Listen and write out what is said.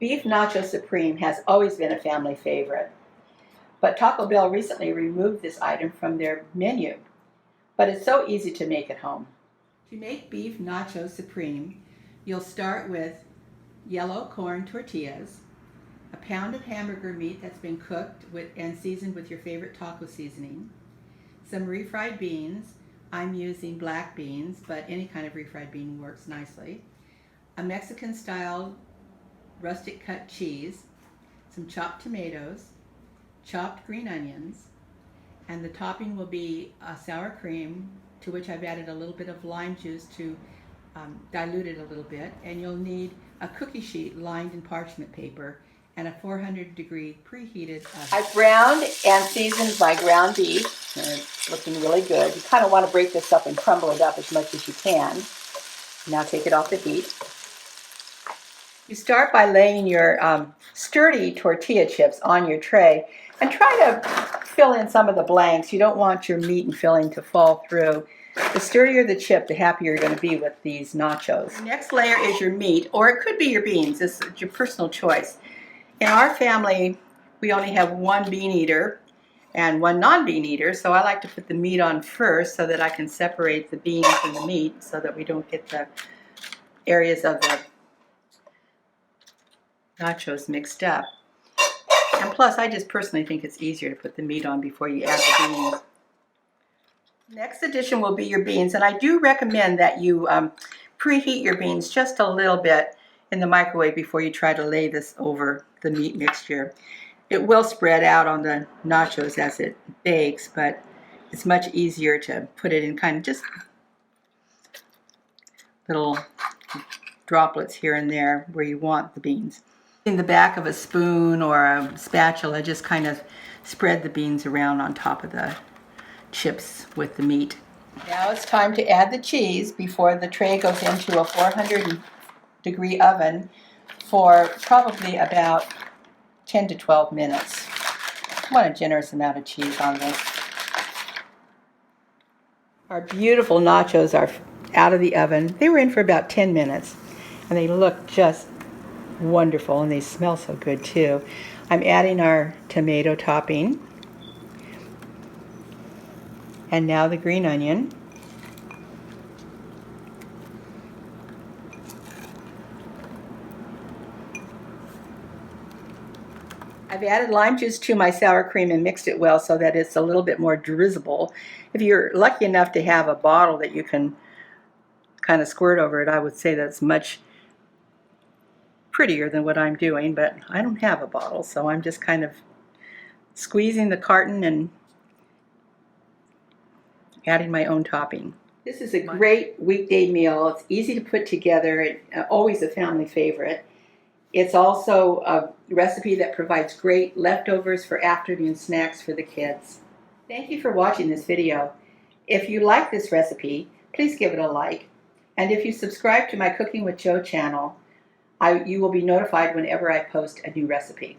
Beef Nacho Supreme has always been a family favorite, but Taco Bell recently removed this item from their menu. But it's so easy to make at home. To make Beef Nacho Supreme, you'll start with yellow corn tortillas, a pound of hamburger meat that's been cooked and seasoned with your favorite taco seasoning, some refried beans. I'm using black beans, but any kind of refried bean works nicely. A Mexican-style rustic cut cheese, some chopped tomatoes, chopped green onions, and the topping will be a sour cream to which I've added a little bit of lime juice to dilute it a little bit. And you'll need a cookie sheet lined in parchment paper and a 400-degree preheated oven. I've browned and seasoned my ground beef, and it's looking really good. You kind of want to break this up and crumble it up as much as you can. Now take it off the heat. You start by laying your sturdy tortilla chips on your tray and try to fill in some of the blanks. You don't want your meat and filling to fall through. The sturdier the chip, the happier you're going to be with these nachos. The next layer is your meat, or it could be your beans. This is your personal choice. In our family, we only have one bean eater and one non-bean eater, so I like to put the meat on first so that I can separate the beans from the meat so that we don't get the areas of the nachos mixed up. And plus, I just personally think it's easier to put the meat on before you add the beans. Next addition will be your beans, and I do recommend that you preheat your beans just a little bit in the microwave before you try to lay this over the meat mixture. It will spread out on the nachos as it bakes, but it's much easier to put it in kind of just little droplets here and there where you want the beans. In the back of a spoon or a spatula, just kind of spread the beans around on top of the chips with the meat. Now it's time to add the cheese before the tray goes into a 400-degree oven for probably about 10 to 12 minutes. I want a generous amount of cheese on this. Our beautiful nachos are out of the oven. They were in for about 10 minutes, and they look just wonderful, and they smell so good too. I'm adding our tomato topping, and now the green onion. I've added lime juice to my sour cream and mixed it well so that it's a little bit more drizzable. If you're lucky enough to have a bottle that you can kind of squirt over it, I would say that's much prettier than what I'm doing, but I don't have a bottle, so I'm just kind of squeezing the carton and adding my own topping. This is a great weekday meal. It's easy to put together, and always a family favorite. It's also a recipe that provides great leftovers for afternoon snacks for the kids. Thank you for watching this video. If you like this recipe, please give it a like. And if you subscribe to my Cooking with Jo channel, you will be notified whenever I post a new recipe.